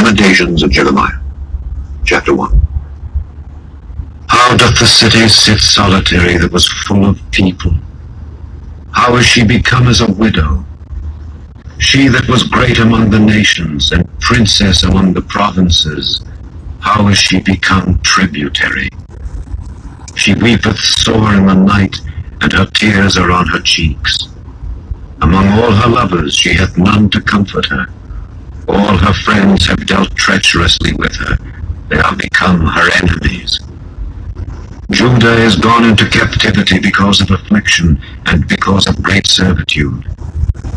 Lamentations of Jeremiah, chapter 1. How doth the city sit solitary that was full of people? How is she become as a widow? She that was great among the nations, and princess among the provinces, how is she become tributary? She weepeth sore in the night, and her tears are on her cheeks. Among all her lovers she hath none to comfort her. All her friends have dealt treacherously with her. They are become her enemies. Judah is gone into captivity because of affliction, and because of great servitude.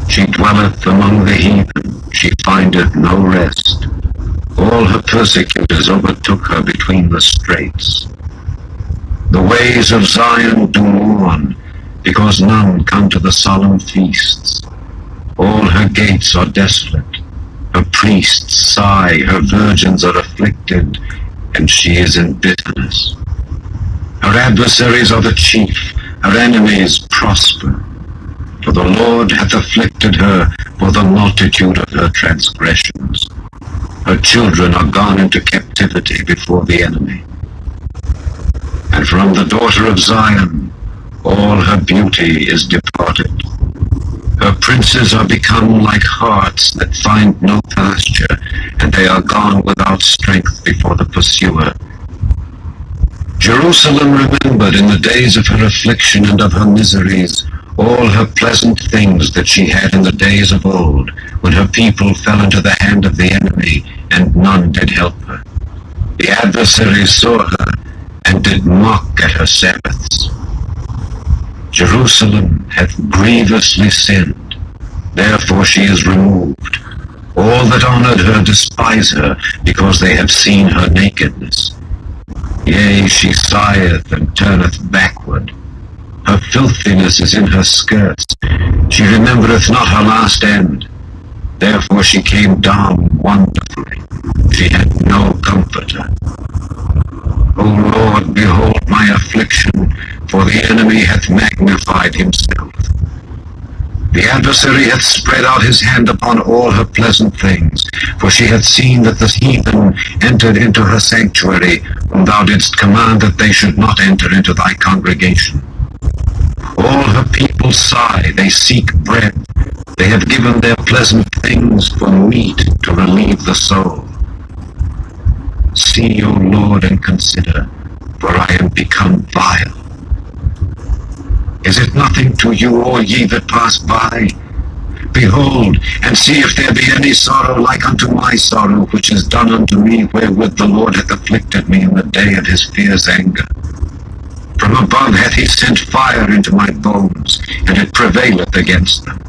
She dwelleth among the heathen, she findeth no rest. All her persecutors overtook her between the straits. The ways of Zion do mourn, because none come to the solemn feasts. All her gates are desolate. Her priests sigh, her virgins are afflicted, and she is in bitterness. Her adversaries are the chief, her enemies prosper. For the Lord hath afflicted her for the multitude of her transgressions. Her children are gone into captivity before the enemy. And from the daughter of Zion all her beauty is departed. Her princes are become like harts that find no pasture, and they are gone without strength before the pursuer. Jerusalem remembered in the days of her affliction and of her miseries all her pleasant things that she had in the days of old, when her people fell into the hand of the enemy, and none did help her. The adversaries saw her, and did mock at her Sabbaths. Jerusalem hath grievously sinned, therefore she is removed. All that honored her despise her, because they have seen her nakedness. Yea, she sigheth and turneth backward. Her filthiness is in her skirts. She remembereth not her last end. Therefore she came down wonderfully. She had no comforter. O Lord, behold my affliction, for the enemy hath magnified himself. The adversary hath spread out his hand upon all her pleasant things, for she hath seen that the heathen entered into her sanctuary, whom thou didst command that they should not enter into thy congregation. All her people sigh, they seek bread. They have given their pleasant things for meat to relieve the soul. See, O Lord, and consider, for I am become vile. Is it nothing to you, all ye that pass by? Behold, and see if there be any sorrow like unto my sorrow, which is done unto me, wherewith the Lord hath afflicted me in the day of his fierce anger. From above hath he sent fire into my bones, and it prevaileth against them.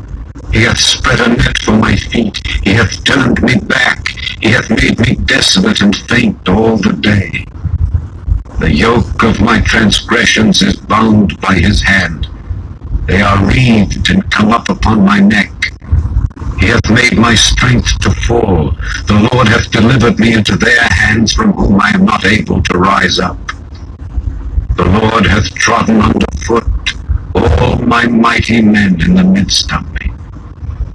He hath spread a net for my feet, he hath turned me back, he hath made me desolate and faint all the day. The yoke of my transgressions is bound by his hand. They are wreathed and come up upon my neck. He hath made my strength to fall. The Lord hath delivered me into their hands, from whom I am not able to rise up. The Lord hath trodden under foot all my mighty men in the midst of me.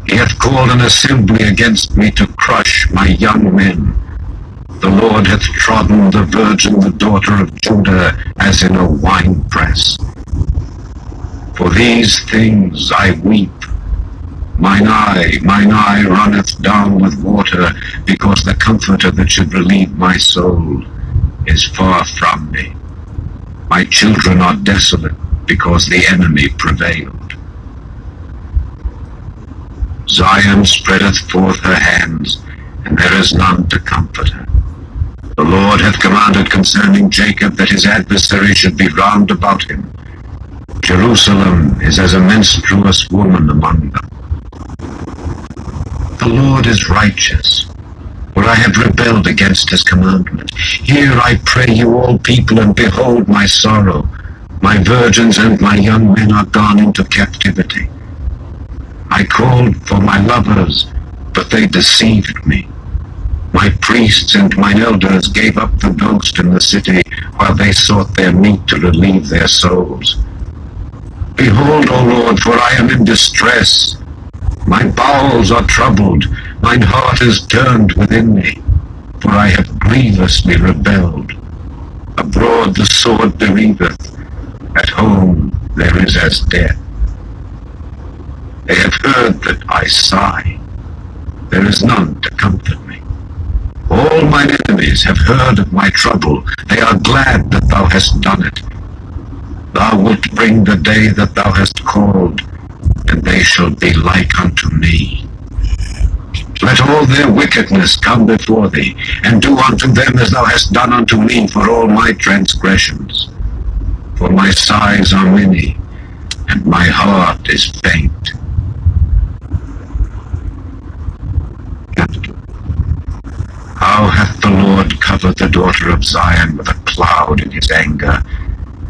He hath called an assembly against me to crush my young men. The Lord hath trodden the virgin, the daughter of Judah, as in a winepress. For these things I weep. Mine eye runneth down with water, because the Comforter that should relieve my soul is far from me. My children are desolate, because the enemy prevailed. Zion spreadeth forth her hands, and there is none to comfort her. The Lord hath commanded concerning Jacob that his adversary should be round about him. Jerusalem is as a menstruous woman among them. The Lord is righteous, for I have rebelled against his commandment. Hear, I pray you, all people, and behold my sorrow. My virgins and my young men are gone into captivity. I called for my lovers, but they deceived me. My priests and mine elders gave up the ghost in the city, while they sought their meat to relieve their souls. Behold, O Lord, for I am in distress. My bowels are troubled, mine heart is turned within me. for I have grievously rebelled. Abroad the sword bereaveth, at home there is as death. They have heard that I sigh, there is none to comfort me. All mine enemies have heard of my trouble, they are glad that thou hast done it. Thou wilt bring the day that thou hast called, and they shall be like unto me. Let all their wickedness come before thee, and do unto them as thou hast done unto me for all my transgressions. For my sighs are many, and my heart is faint. How hath the Lord covered the daughter of Zion with a cloud in his anger,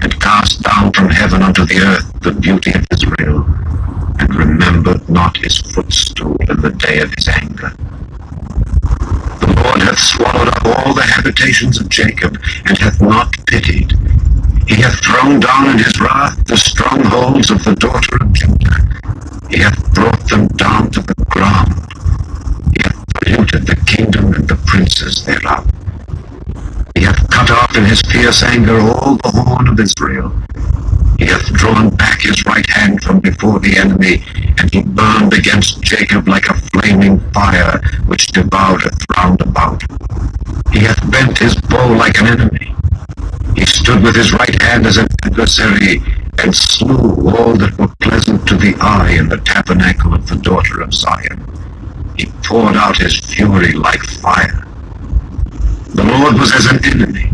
and cast down from heaven unto the earth the beauty of Israel, and remembered not his footstool in the day of his anger. The Lord hath swallowed up all the habitations of Jacob, and hath not pitied. He hath thrown down in his wrath the strongholds of the daughter of Judah. He hath brought them down to the ground. He hath polluted the kingdom and the princes thereof. He hath cut off in his fierce anger all the horn of Israel. He hath drawn back his right hand from before the enemy, and he burned against Jacob like a flaming fire, which devoureth round about. He hath bent his bow like an enemy. He stood with his right hand as an adversary, and slew all that were pleasant to the eye in the tabernacle of the daughter of Zion. He poured out his fury like fire. The Lord was as an enemy.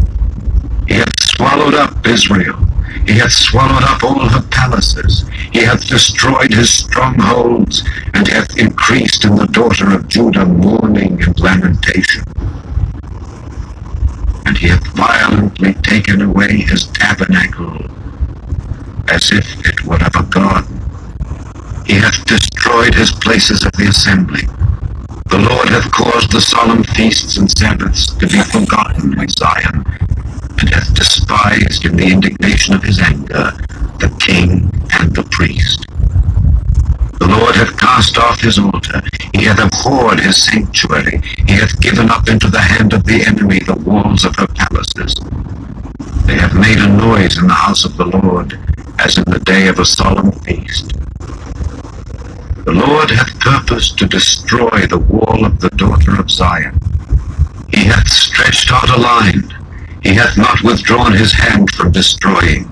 He hath swallowed up Israel. He hath swallowed up all her palaces. He hath destroyed his strongholds, and hath increased in the daughter of Judah mourning and lamentation. And he hath violently taken away his tabernacle, as if it were of a garden. He hath destroyed his places of the assembly. The Lord hath caused the solemn feasts and Sabbaths to be forgotten in Zion, and hath despised in the indignation of his anger the king and the priest. The Lord hath cast off his altar. He hath abhorred his sanctuary. He hath given up into the hand of the enemy the walls of her palaces. They have made a noise in the house of the Lord, as in the day of a solemn feast. The Lord hath purposed to destroy the wall of the daughter of Zion. He hath stretched out a line. He hath not withdrawn his hand from destroying.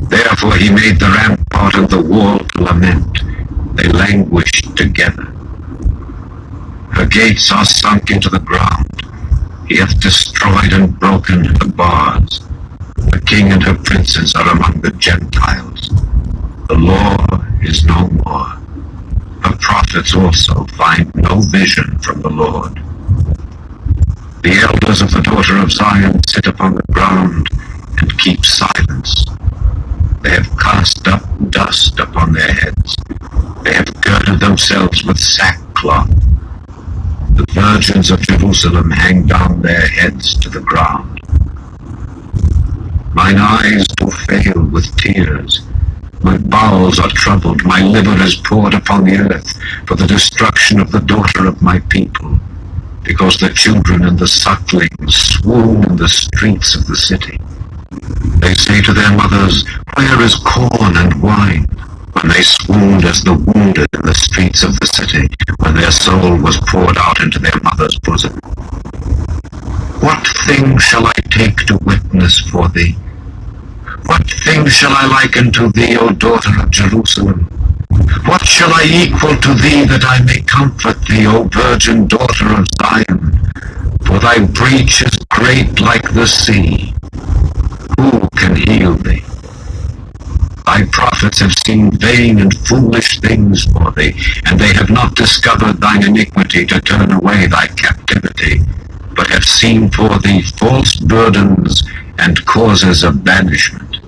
Therefore he made the rampart and the wall to lament. They languished together. Her gates are sunk into the ground. He hath destroyed and broken the bars. The king and her princes are among the Gentiles. The law is no more. Her prophets also find no vision from the Lord. The elders of the daughter of Zion sit upon the ground and keep silence. They have cast up dust upon their heads. They have girded themselves with sackcloth. The virgins of Jerusalem hang down their heads to the ground. Mine eyes do fail with tears. My bowels are troubled. My liver is poured upon the earth for the destruction of the daughter of my people, because the children and the sucklings swoon in the streets of the city. They say to their mothers, where is corn and wine? When they swooned as the wounded in the streets of the city, when their soul was poured out into their mother's bosom. What thing shall I take to witness for thee? What thing shall I liken to thee, O daughter of Jerusalem? What shall I equal to thee that I may comfort thee, O virgin daughter of Zion? For thy breach is great like the sea. Who can heal thee? Thy prophets have seen vain and foolish things for thee, and they have not discovered thine iniquity to turn away thy captivity, but have seen for thee false burdens and causes of banishment.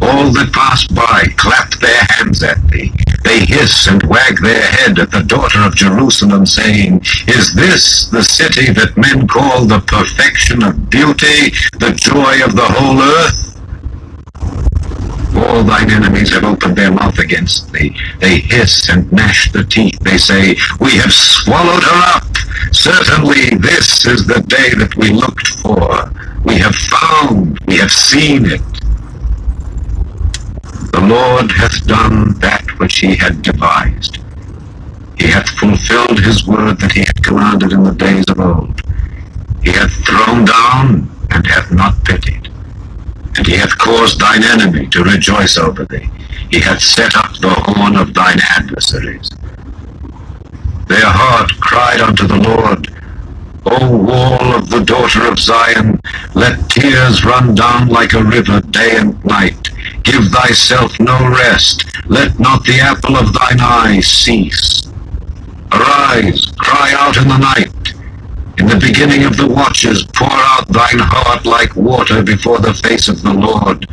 All that pass by clap their hands at thee. They hiss and wag their head at the daughter of Jerusalem, saying, is this the city that men call the perfection of beauty, the joy of the whole earth? All thine enemies have opened their mouth against thee. They hiss and gnash their teeth. They say, we have swallowed her up. Certainly this is the day that we looked for. We have found, we have seen it. The Lord hath done that which he had devised. He hath fulfilled his word that he had commanded in the days of old. He hath thrown down and hath not pitied. And he hath caused thine enemy to rejoice over thee. He hath set up the horn of thine adversaries. Their heart cried unto the Lord, O wall of the daughter of Zion, let tears run down like a river day and night. Give thyself no rest, let not the apple of thine eye cease. Arise, cry out in the night. In the beginning of the watches, pour out thine heart like water before the face of the Lord.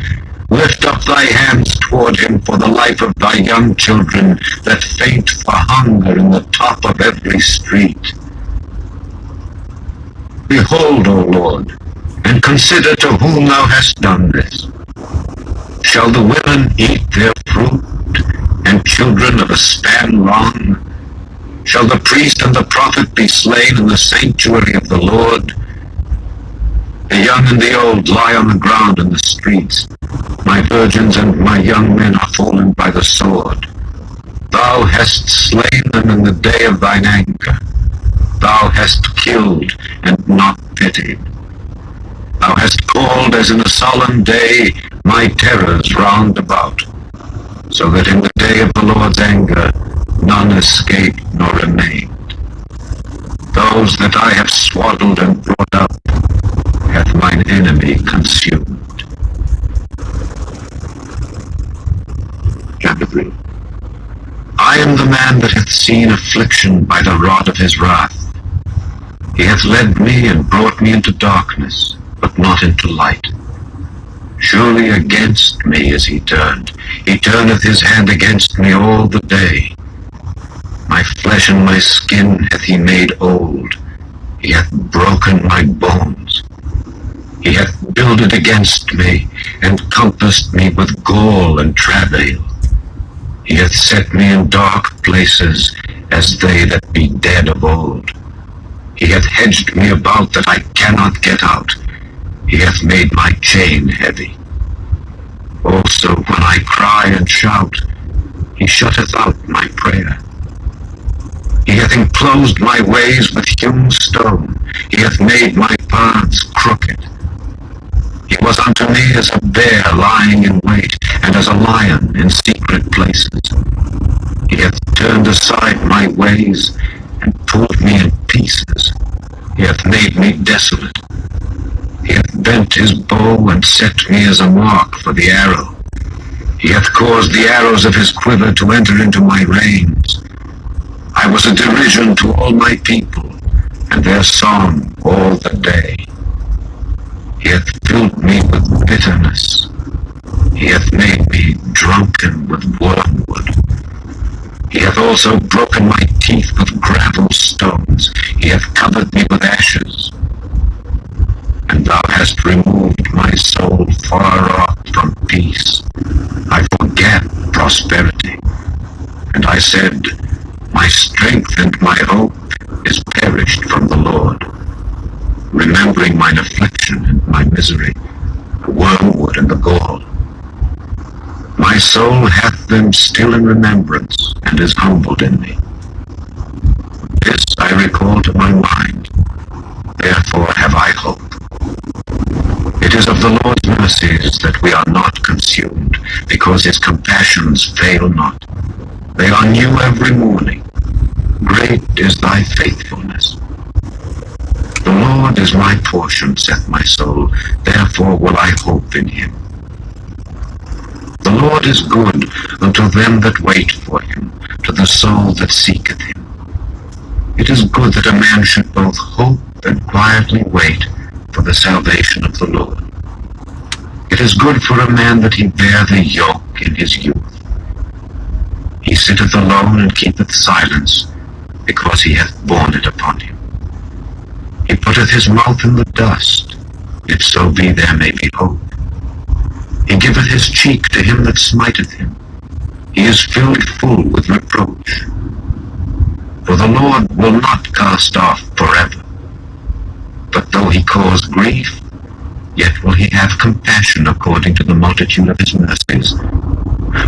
Lift up thy hands toward him for the life of thy young children that faint for hunger in the top of every street. Behold, O Lord, and consider to whom thou hast done this. Shall the women eat their fruit, and children of a span long? Shall the priest and the prophet be slain in the sanctuary of the Lord? The young and the old lie on the ground in the streets. My virgins and my young men are fallen by the sword. Thou hast slain them in the day of thine anger. Thou hast killed and not pitied. Thou hast called as in a solemn day my terrors round about, so that in the day of the Lord's anger none escaped nor remained. Those that I have swaddled and brought up hath mine enemy consumed. Chapter 3. I am the man that hath seen affliction by the rod of his wrath. He hath led me and brought me into darkness, but not into light. Surely against me is he turned. He turneth his hand against me all the day. My flesh and my skin hath he made old. He hath broken my bones. He hath builded against me, and compassed me with gall and travail. He hath set me in dark places, as they that be dead of old. He hath hedged me about that I cannot get out. He hath made my chain heavy. Also when I cry and shout, he shutteth out my prayer. He hath enclosed my ways with hewn stone. He hath made my paths crooked. He was unto me as a bear lying in wait, and as a lion in secret places. He hath turned aside my ways, and pulled me in pieces. He hath made me desolate. He hath bent his bow, and set me as a mark for the arrow. He hath caused the arrows of his quiver to enter into my reins. I was a derision to all my people, and their song all the day. He hath filled me with bitterness. He hath made me drunken with wormwood. He hath also broken my teeth with gravel stones. He hath covered me with ashes. And thou hast removed my soul far off from peace. I forget prosperity. And I said, my strength and my hope is perished from the Lord. Remembering mine affliction and my misery, the wormwood and the gall. My soul hath them still in remembrance, and is humbled in me. This I recall to my mind, therefore have I hope. It is of the Lord's mercies that we are not consumed, because his compassions fail not. They are new every morning. Great is thy faithfulness. The Lord is my portion, saith my soul, therefore will I hope in him. The Lord is good unto them that wait for him, to the soul that seeketh him. It is good that a man should both hope and quietly wait for the salvation of the Lord. It is good for a man that he bear the yoke in his youth. He sitteth alone and keepeth silence, because he hath borne it upon him. He putteth his mouth in the dust, if so be there may be hope. He giveth his cheek to him that smiteth him. He is filled full with reproach. For the Lord will not cast off forever. But though he cause grief, yet will he have compassion according to the multitude of his mercies.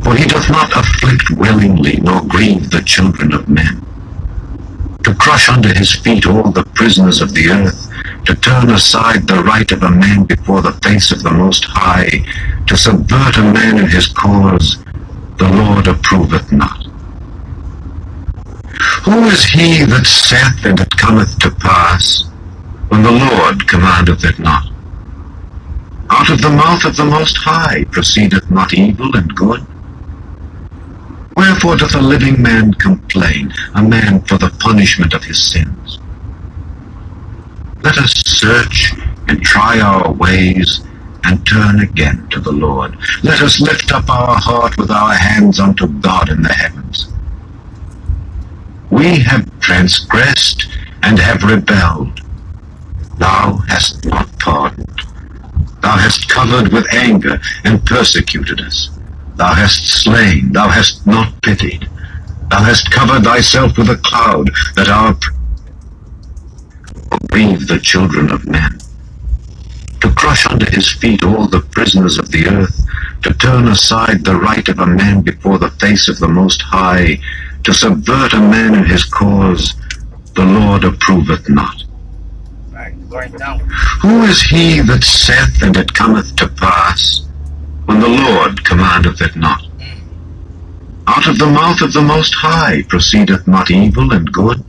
For he doth not afflict willingly, nor grieve the children of men. To crush under his feet all the prisoners of the earth, to turn aside the right of a man before the face of the Most High, to subvert a man in his cause, the Lord approveth not. Who is he that saith, and it cometh to pass, when the Lord commandeth it not? Out of the mouth of the Most High proceedeth not evil and good? Wherefore doth a living man complain, a man for the punishment of his sins? Let us search and try our ways, and turn again to the Lord. Let us lift up our heart with our hands unto God in the heavens. We have transgressed and have rebelled. Thou hast not pardoned. Thou hast covered with anger and persecuted us. Thou hast slain, thou hast not pitied. Thou hast covered thyself with a cloud, that our grieve the children of men. To crush under his feet all the prisoners of the earth, to turn aside the right of a man before the face of the Most High, to subvert a man in his cause, the Lord approveth not. Who is he that saith, and it cometh to pass, when the Lord commandeth it not? Out of the mouth of the Most High proceedeth not evil and good?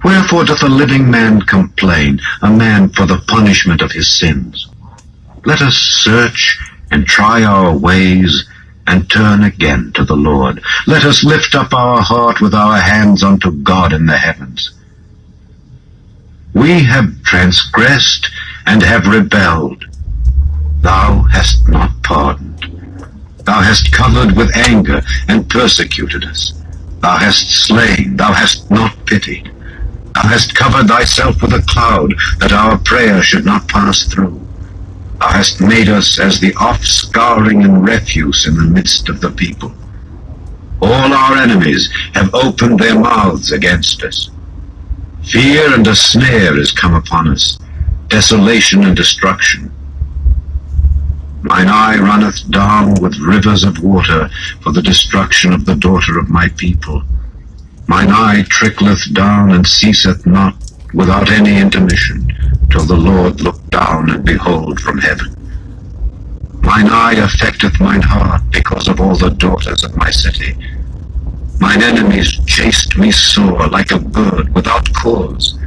Wherefore doth a living man complain, a man for the punishment of his sins? Let us search and try our ways, and turn again to the Lord. Let us lift up our heart with our hands unto God in the heavens. We have transgressed and have rebelled. Thou hast not pardoned. Thou hast covered with anger and persecuted us. Thou hast slain, thou hast not pitied. Thou hast covered thyself with a cloud, that our prayer should not pass through. Thou hast made us as the offscouring and refuse in the midst of the people. All our enemies have opened their mouths against us. Fear and a snare is come upon us, desolation and destruction. Mine eye runneth down with rivers of water for the destruction of the daughter of my people. Mine eye trickleth down and ceaseth not without any intermission, till the Lord look down and behold from heaven. Mine eye affecteth mine heart because of all the daughters of my city. Mine enemies chased me sore like a bird without cause.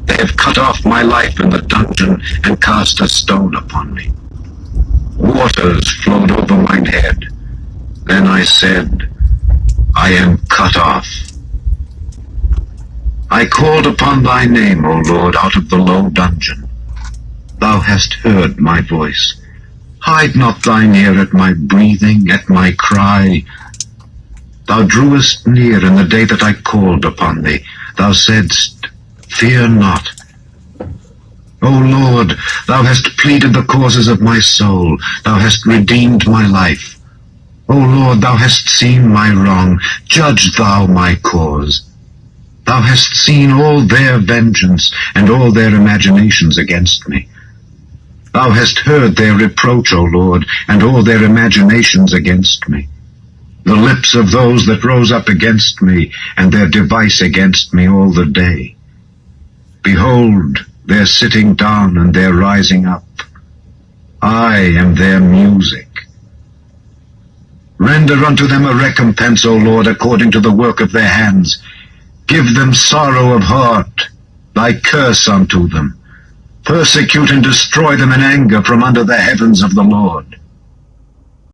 They have cut off my life in the dungeon and cast a stone upon me. Waters flowed over mine head. Then I said, I am cut off. I called upon thy name, O Lord, out of the low dungeon. Thou hast heard my voice. Hide not thine ear at my breathing, at my cry. Thou drewest near in the day that I called upon thee. Thou saidst, fear not. O Lord, thou hast pleaded the causes of my soul. Thou hast redeemed my life. O Lord, thou hast seen my wrong. Judge thou my cause. Thou hast seen all their vengeance and all their imaginations against me. Thou hast heard their reproach, O Lord, and all their imaginations against me. The lips of those that rose up against me, and their device against me all the day. Behold, their sitting down and their rising up. I am their music. Render unto them a recompense, O Lord, according to the work of their hands. Give them sorrow of heart, thy curse unto them. Persecute and destroy them in anger from under the heavens of the Lord.